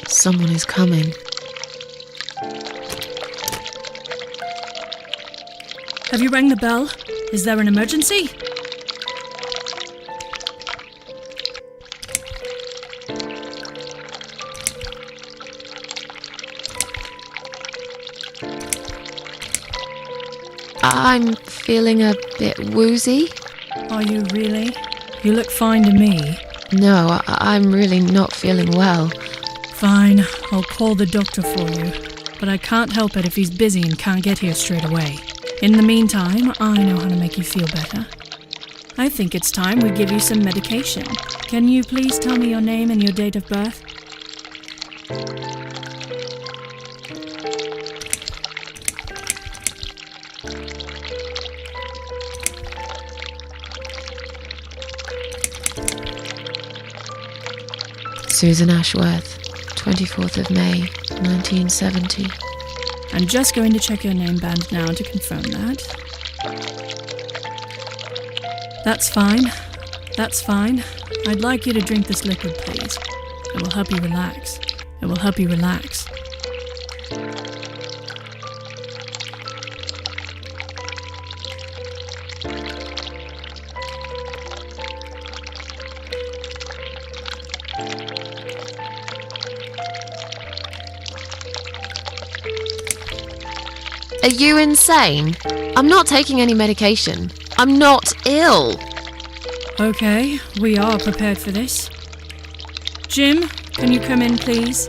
Someone is coming. Have you rang the bell? Is there an emergency? I'm feeling a bit woozy. Are you really? You look fine to me. No, I'm really not feeling well. Fine, I'll call the doctor for you. But I can't help it if he's busy and can't get here straight away. In the meantime, I know how to make you feel better. I think it's time we give you some medication. Can you please tell me your name and your date of birth? Susan Ashworth, 24th of May, 1970. I'm just going to check your name band now to confirm that. That's fine. That's fine. I'd like you to drink this liquid, please. It will help you relax. It will help you relax. Are you insane? I'm not taking any medication. I'm not ill. Okay, we are prepared for this. Jim, can you come in, please?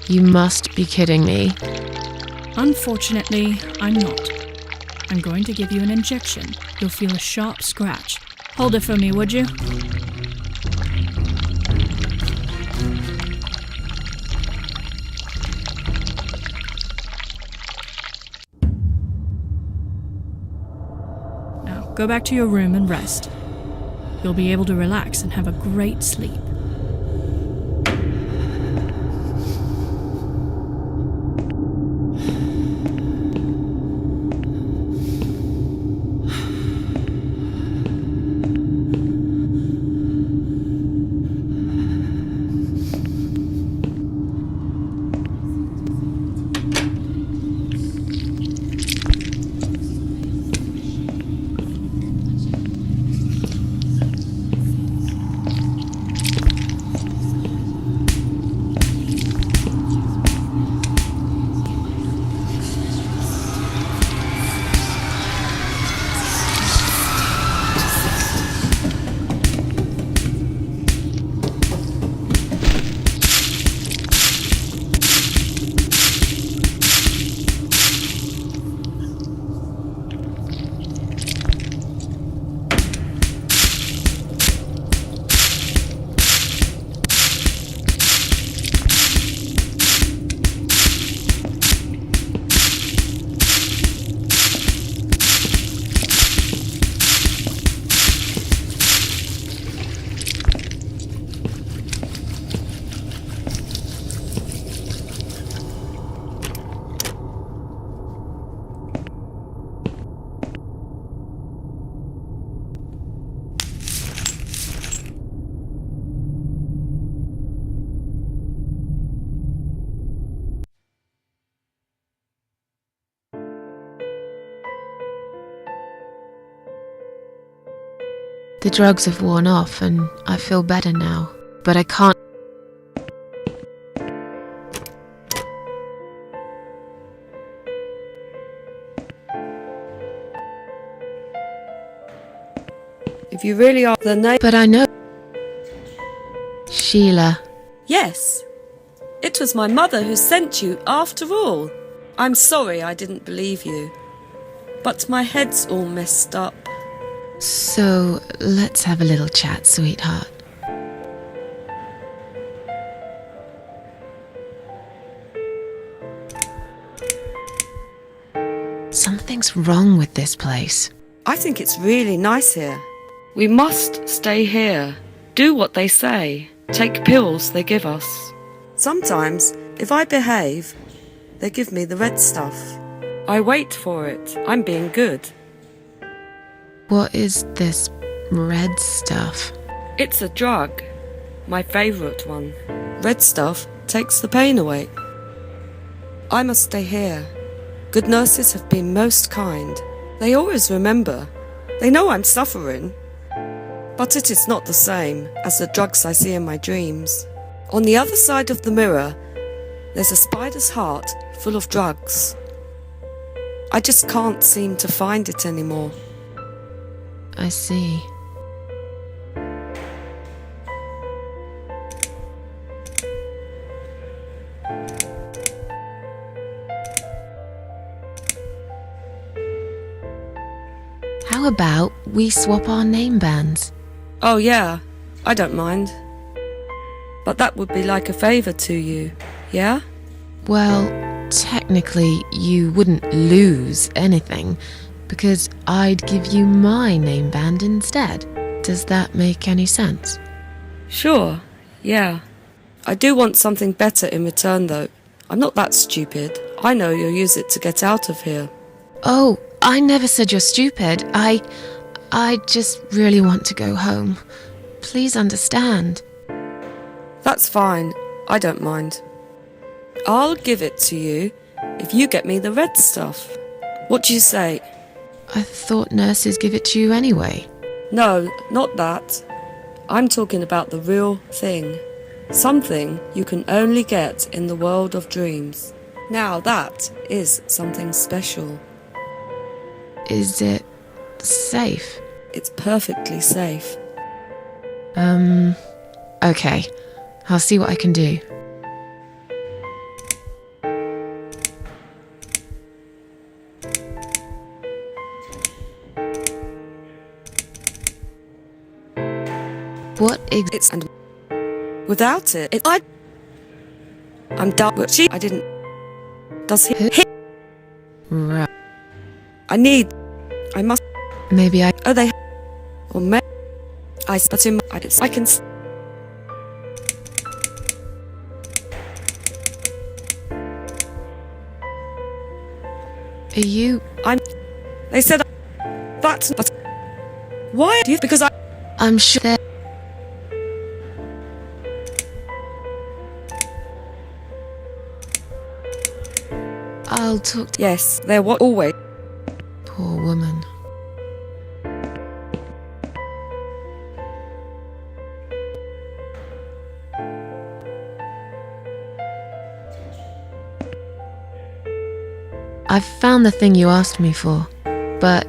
You must be kidding me. Unfortunately, I'm not. I'm going to give you an injection. You'll feel a sharp scratch. Hold it for me, would you? Go back to your room and rest. You'll be able to relax and have a great sleep. The drugs have worn off and I feel better now, but I can't. If you really are the name... But I know. Sheila. Yes. It was my mother who sent you after all. I'm sorry I didn't believe you. But my head's all messed up. So, let's have a little chat, sweetheart. Something's wrong with this place. I think it's really nice here. We must stay here. Do what they say. Take pills they give us. Sometimes, if I behave, they give me the red stuff. I wait for it. I'm being good. What is this red stuff? It's a drug. My favourite one. Red stuff takes the pain away. I must stay here. Good nurses have been most kind. They always remember. They know I'm suffering. But it is not the same as the drugs I see in my dreams. On the other side of the mirror, there's a spider's heart full of drugs. I just can't seem to find it anymore. I see. How about we swap our name bands? Oh yeah, I don't mind. But that would be like a favour to you, yeah? Well, technically you wouldn't lose anything, because I'd give you my name band instead. Does that make any sense? Sure, yeah. I do want something better in return though. I'm not that stupid. I know you'll use it to get out of here. Oh, I never said you're stupid. I just really want to go home. Please understand. That's fine. I don't mind. I'll give it to you if you get me the red stuff. What do you say? I thought nurses give it to you anyway. No, not that. I'm talking about the real thing. Something you can only get in the world of dreams. Now that is something special. Is it safe? It's perfectly safe. Okay. I'll see what I can do. What It's and without it, I'm done. But I didn't. Does he? Right. I must. Maybe I... Oh, they. Or may. But in my. I can. Are you... They said that. But why do you? Because I'm sure that... I'll talk to... Yes, they're what always. Poor woman. I've found the thing you asked me for, but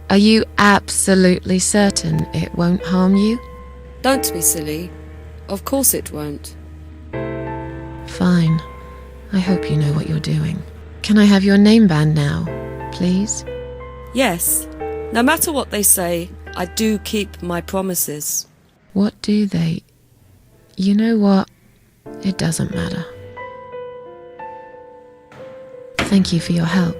are you absolutely certain it won't harm you? Don't be silly. Of course it won't. Fine. I hope you know what you're doing. Can I have your name band now, please? Yes. No matter what they say, I do keep my promises. What do they... You know what? It doesn't matter. Thank you for your help.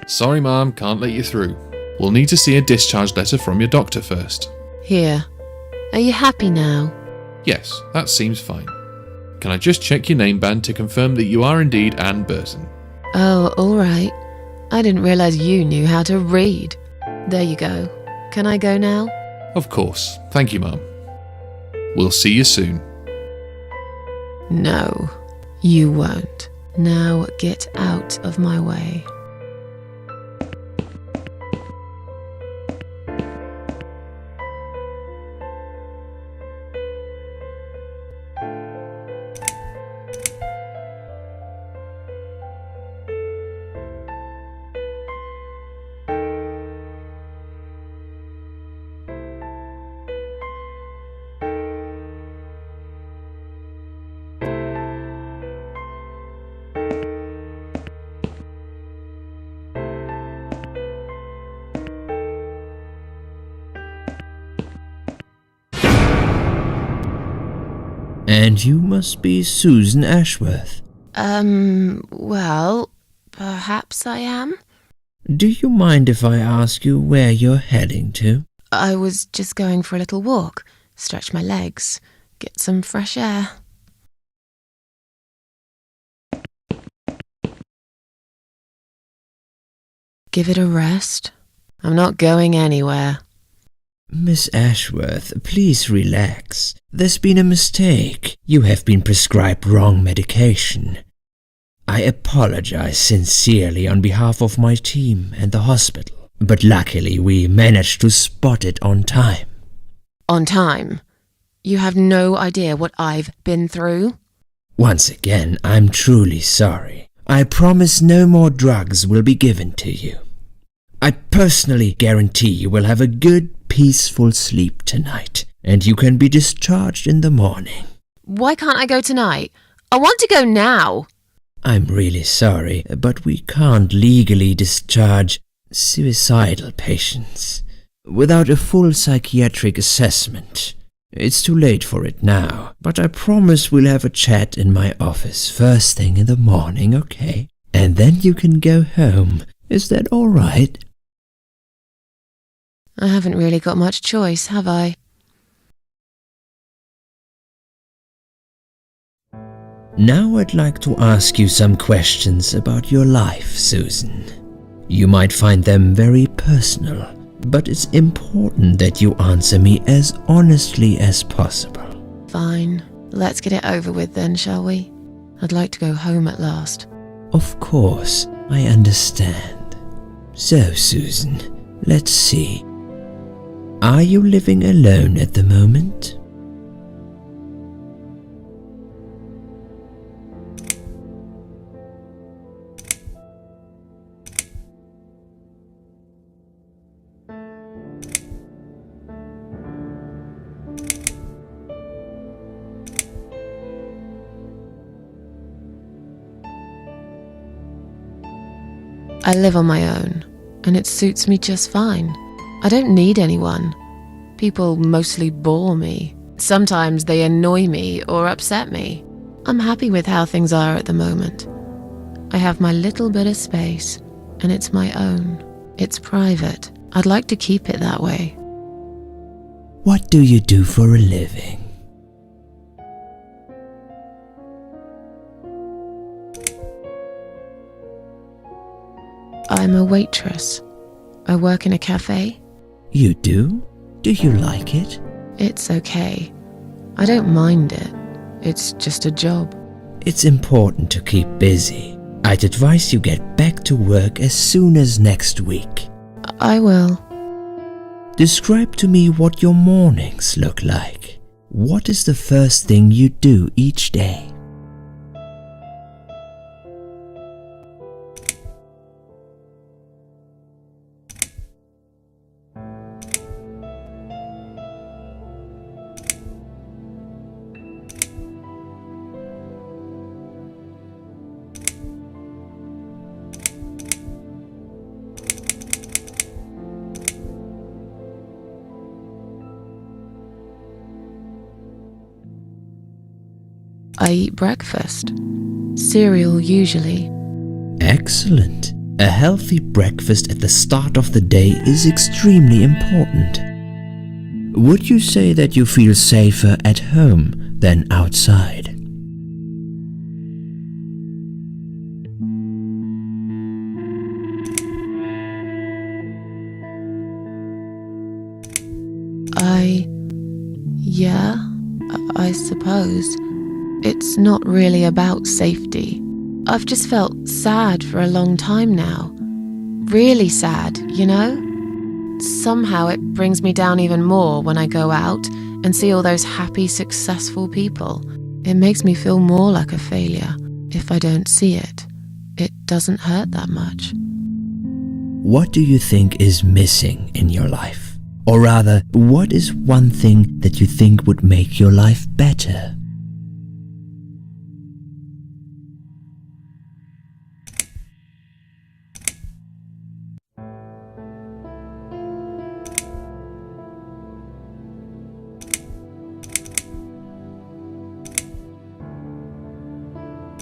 Sorry, Ma'am, can't let you through. We'll need to see a discharge letter from your doctor first. Here. Are you happy now? Yes, that seems fine. Can I just check your name band to confirm that you are indeed Anne Burton? Oh, all right. I didn't realize you knew how to read. There you go. Can I go now? Of course. Thank you, Mum. We'll see you soon. No, you won't. Now get out of my way. And you must be Susan Ashworth. Well, perhaps I am. Do you mind if I ask you where you're heading to? I was just going for a little walk, stretch my legs, get some fresh air. Give it a rest. I'm not going anywhere. Miss Ashworth, please relax. There's been a mistake. You have been prescribed wrong medication. I apologize sincerely on behalf of my team and the hospital, but luckily we managed to spot it on time. On time? You have no idea what I've been through? Once again, I'm truly sorry. I promise no more drugs will be given to you. I personally guarantee you will have a good, peaceful sleep tonight, and you can be discharged in the morning. Why can't I go tonight? I want to go now. I'm really sorry, but we can't legally discharge suicidal patients without a full psychiatric assessment. It's too late for it now, but I promise we'll have a chat in my office first thing in the morning, okay? And then you can go home. Is that all right? I haven't really got much choice, have I? Now I'd like to ask you some questions about your life, Susan. You might find them very personal, but it's important that you answer me as honestly as possible. Fine. Let's get it over with then, shall we? I'd like to go home at last. Of course, I understand. So, Susan, let's see. Are you living alone at the moment? I live on my own, and it suits me just fine. I don't need anyone. People mostly bore me. Sometimes they annoy me or upset me. I'm happy with how things are at the moment. I have my little bit of space, and it's my own. It's private. I'd like to keep it that way. What do you do for a living? I'm a waitress. I work in a cafe. You do? Do you like it? It's okay. I don't mind it. It's just a job. It's important to keep busy. I'd advise you get back to work as soon as next week. I will. Describe to me what your mornings look like. What is the first thing you do each day? I eat breakfast. Cereal usually. Excellent. A healthy breakfast at the start of the day is extremely important. Would you say that you feel safer at home than outside? Yeah, I suppose. It's not really about safety. I've just felt sad for a long time now. Really sad, you know? Somehow it brings me down even more when I go out and see all those happy, successful people. It makes me feel more like a failure. If I don't see it, it doesn't hurt that much. What do you think is missing in your life? Or rather, what is one thing that you think would make your life better?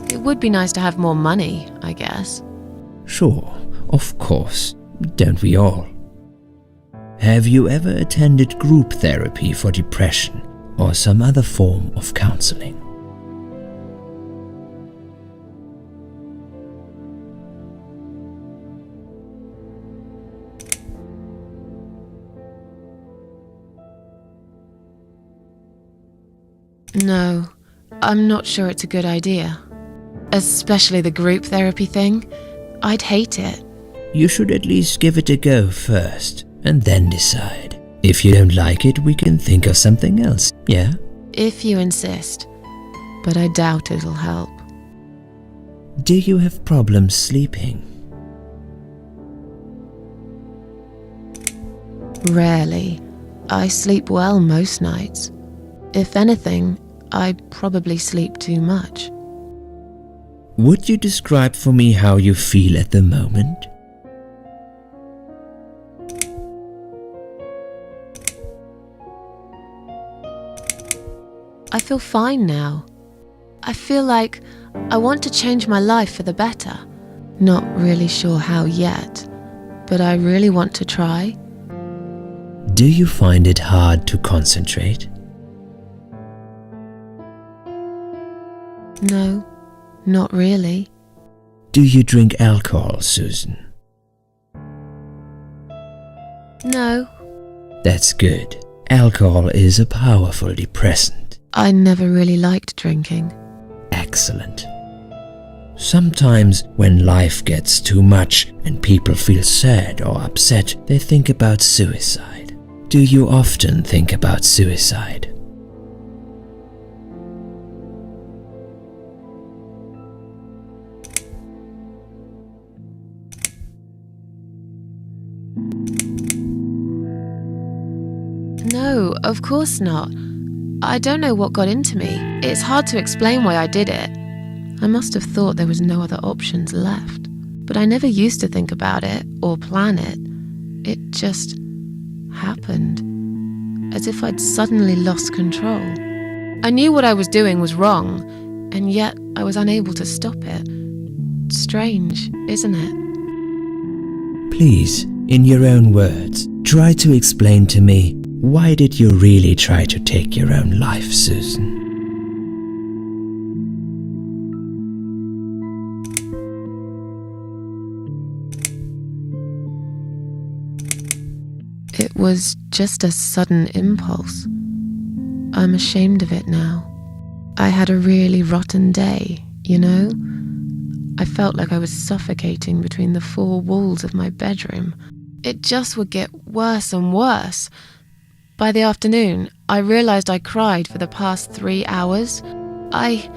It would be nice to have more money, I guess. Sure, of course. Don't we all? Have you ever attended group therapy for depression or some other form of counseling? No, I'm not sure it's a good idea. Especially the group therapy thing. I'd hate it. You should at least give it a go first, and then decide. If you don't like it, we can think of something else, yeah? If you insist. But I doubt it'll help. Do you have problems sleeping? Rarely. I sleep well most nights. If anything, I probably sleep too much. Would you describe for me how you feel at the moment? I feel fine now. I feel like I want to change my life for the better. Not really sure how yet, but I really want to try. Do you find it hard to concentrate? No, not really. Do you drink alcohol, Susan? No. That's good. Alcohol is a powerful depressant. I never really liked drinking. Excellent. Sometimes when life gets too much and people feel sad or upset, they think about suicide. Do you often think about suicide? No, of course not. I don't know what got into me. It's hard to explain why I did it. I must have thought there was no other options left. But I never used to think about it or plan it. It just happened. As if I'd suddenly lost control. I knew what I was doing was wrong, and yet I was unable to stop it. Strange, isn't it? Please, in your own words, try to explain to me, why did you really try to take your own life, Susan? It was just a sudden impulse. I'm ashamed of it now. I had a really rotten day, you know? I felt like I was suffocating between the four walls of my bedroom. It just would get worse and worse. By the afternoon, I realized I cried for the past 3 hours. I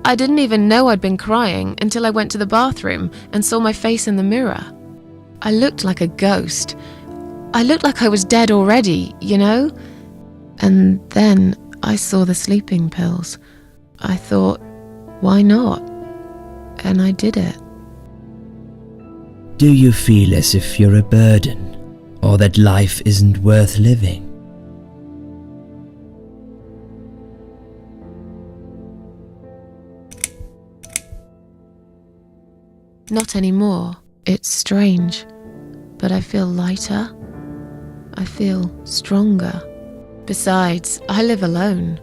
didn't even know I'd been crying until I went to the bathroom and saw my face in the mirror. I looked like a ghost. I looked like I was dead already, you know? And then I saw the sleeping pills. I thought, why not? And I did it. Do you feel as if you're a burden, or that life isn't worth living? Not anymore. It's strange. But I feel lighter. I feel stronger. Besides, I live alone.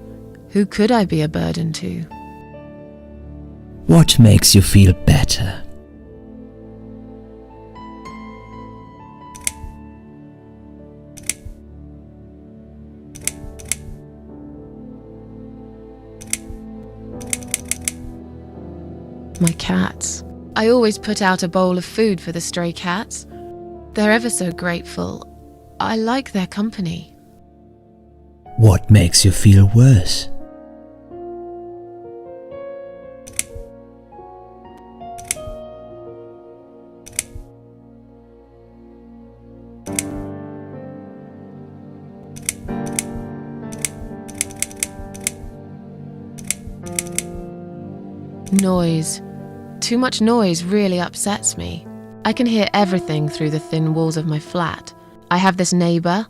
Who could I be a burden to? What makes you feel better? My cats. I always put out a bowl of food for the stray cats. They're ever so grateful. I like their company. What makes you feel worse? Noise. Too much noise really upsets me. I can hear everything through the thin walls of my flat. I have this neighbour.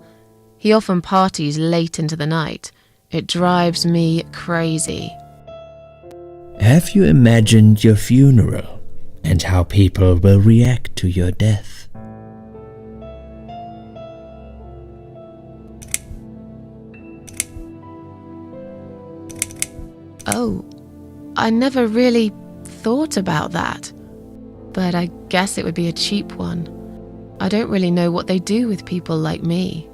He often parties late into the night. It drives me crazy. Have you imagined your funeral and how people will react to your death? Oh, I never really thought about that. But I guess it would be a cheap one. I don't really know what they do with people like me.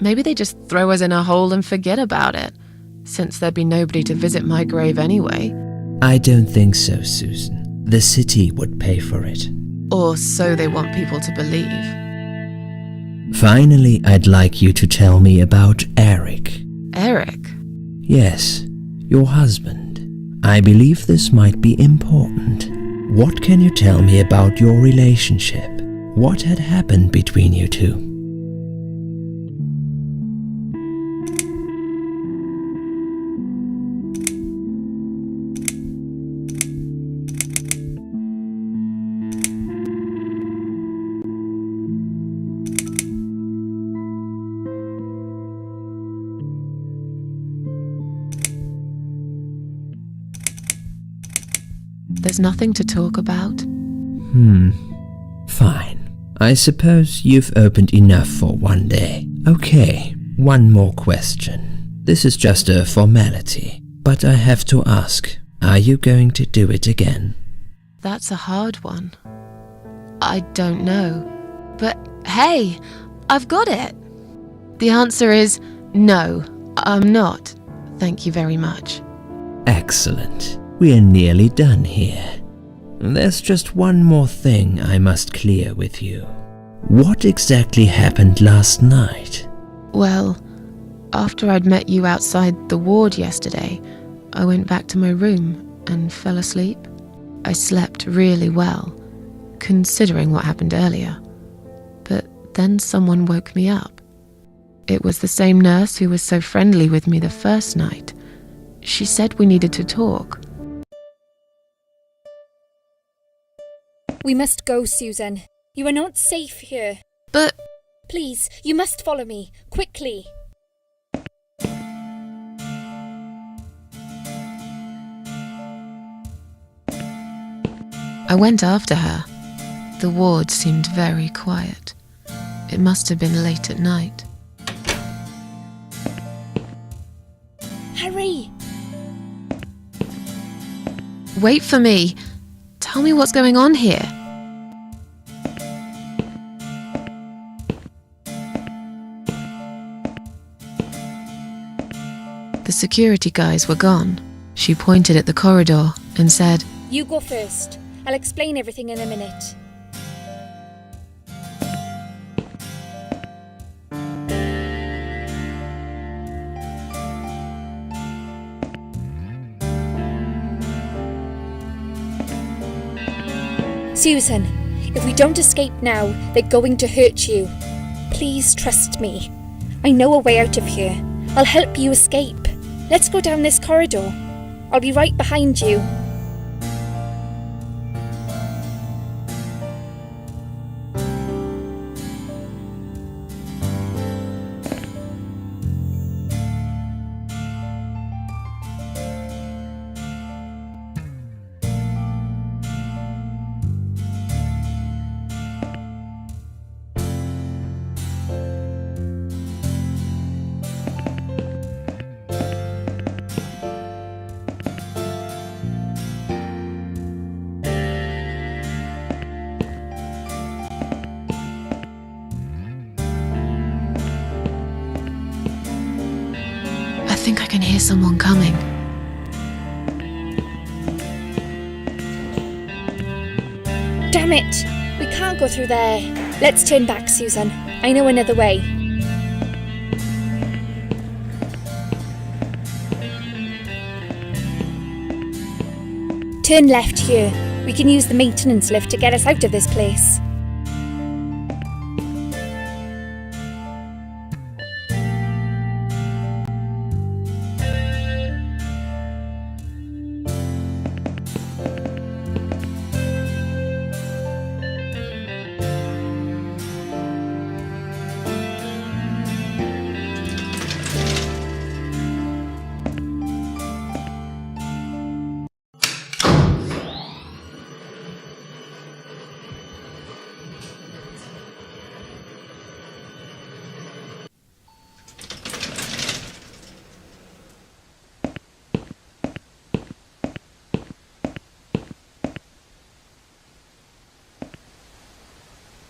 Maybe they just throw us in a hole and forget about it, since there'd be nobody to visit my grave anyway. I don't think so, Susan. The city would pay for it. Or so they want people to believe. Finally, I'd like you to tell me about Eric. Eric? Yes, your husband. I believe this might be important. What can you tell me about your relationship? What had happened between you two? There's nothing to talk about? Fine. I suppose you've opened enough for one day. Okay, one more question. This is just a formality, but I have to ask, are you going to do it again? That's a hard one. I don't know. But hey, I've got it! The answer is no, I'm not. Thank you very much. Excellent. We're nearly done here. There's just one more thing I must clear with you. What exactly happened last night? Well, after I'd met you outside the ward yesterday, I went back to my room and fell asleep. I slept really well, considering what happened earlier. But then someone woke me up. It was the same nurse who was so friendly with me the first night. She said we needed to talk. We must go, Susan. You are not safe here. But... Please, you must follow me, quickly. I went after her. The ward seemed very quiet. It must have been late at night. Hurry! Wait for me. Tell me what's going on here. The security guys were gone. She pointed at the corridor and said, You go first. I'll explain everything in a minute. Susan, if we don't escape now, they're going to hurt you. Please trust me. I know a way out of here. I'll help you escape. Let's go down this corridor. I'll be right behind you. can hear someone coming. Damn it! We can't go through there. Let's turn back, Susan. I know another way. Turn left here. We can use the maintenance lift to get us out of this place.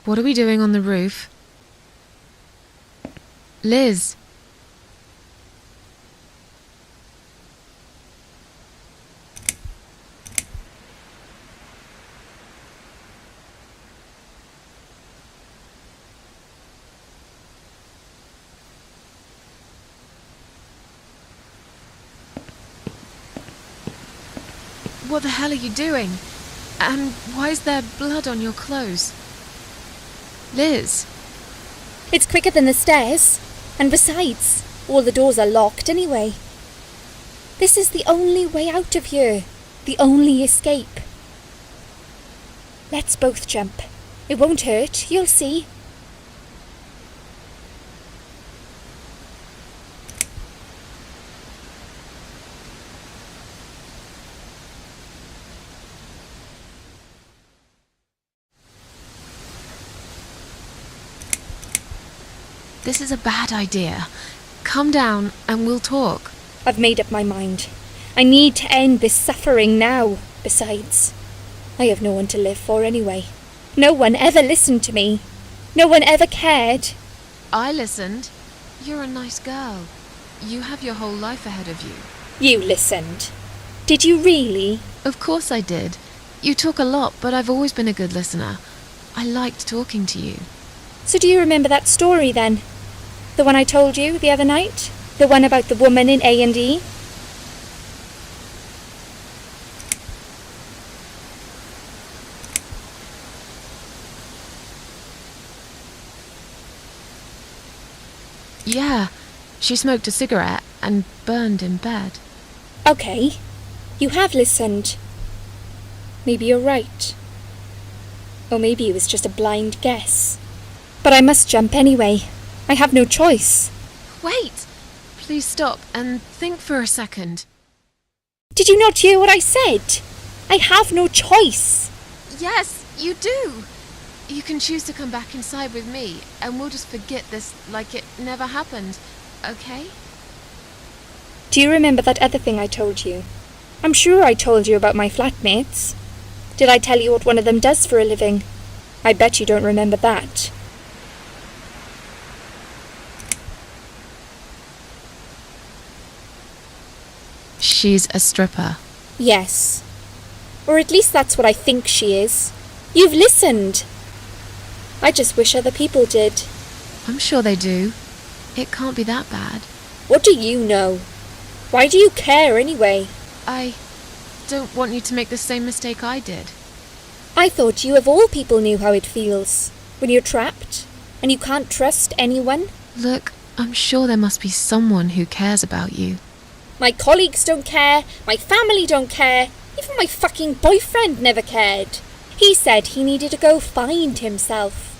What are we doing on the roof? Liz! What the hell are you doing? And why is there blood on your clothes? Liz! It's quicker than the stairs. And besides, all the doors are locked anyway. This is the only way out of here. The only escape. Let's both jump. It won't hurt, you'll see. This is a bad idea. Come down and we'll talk. I've made up my mind. I need to end this suffering now. Besides, I have no one to live for anyway. No one ever listened to me. No one ever cared. I listened. You're a nice girl. You have your whole life ahead of you. You listened. Did you really? Of course I did. You talk a lot, but I've always been a good listener. I liked talking to you. So do you remember that story then? The one I told you the other night? The one about the woman in A&E? Yeah, she smoked a cigarette and burned in bed. Okay, you have listened. Maybe you're right. Or maybe it was just a blind guess. But I must jump anyway. I have no choice. Wait! Please stop and think for a second. Did you not hear what I said? I have no choice. Yes, you do! You can choose to come back inside with me, and we'll just forget this like it never happened, okay? Do you remember that other thing I told you? I'm sure I told you about my flatmates. Did I tell you what one of them does for a living? I bet you don't remember that. She's a stripper. Yes. Or at least that's what I think she is. You've listened. I just wish other people did. I'm sure they do. It can't be that bad. What do you know? Why do you care anyway? I don't want you to make the same mistake I did. I thought you of all people knew how it feels. When you're trapped, and you can't trust anyone. Look, I'm sure there must be someone who cares about you. My colleagues don't care, my family don't care, even my fucking boyfriend never cared. He said he needed to go find himself.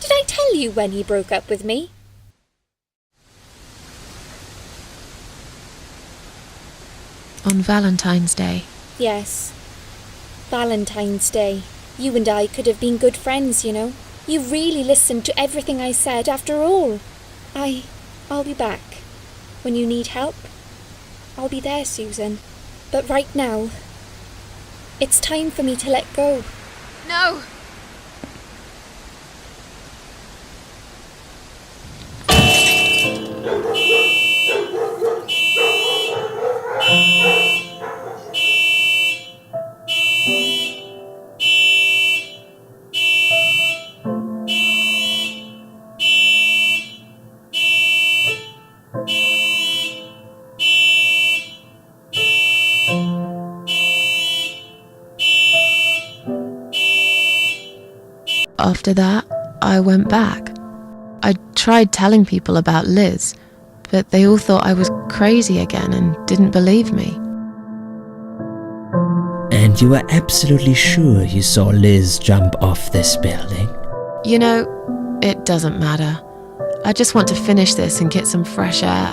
Did I tell you when he broke up with me? On Valentine's Day. Yes. Valentine's Day. You and I could have been good friends, you know. You really listened to everything I said after all. I'll be back. When you need help, I'll be there, Susan. But right now, it's time for me to let go. No! After that, I went back. I tried telling people about Liz, but they all thought I was crazy again and didn't believe me. And you are absolutely sure you saw Liz jump off this building? You know, it doesn't matter. I just want to finish this and get some fresh air.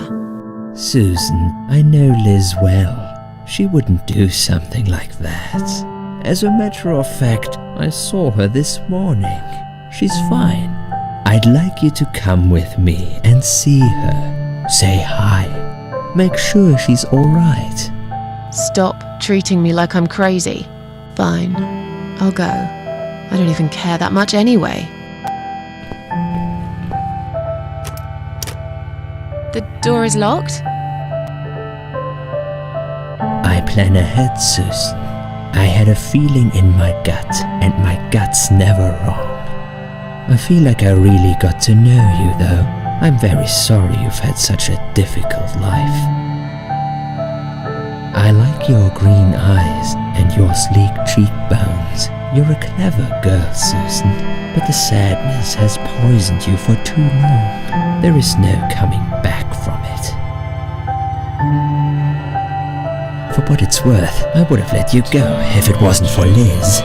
Susan, I know Liz well. She wouldn't do something like that. As a matter of fact, I saw her this morning. She's fine. I'd like you to come with me and see her. Say hi. Make sure she's alright. Stop treating me like I'm crazy. Fine, I'll go. I don't even care that much anyway. The door is locked? I plan ahead, Susan. I had a feeling in my gut, and my gut's never wrong. I feel like I really got to know you, though. I'm very sorry you've had such a difficult life. I like your green eyes and your sleek cheekbones. You're a clever girl, Susan, but the sadness has poisoned you for too long. There is no coming back from it. For what it's worth, I would have let you go if it wasn't for Liz.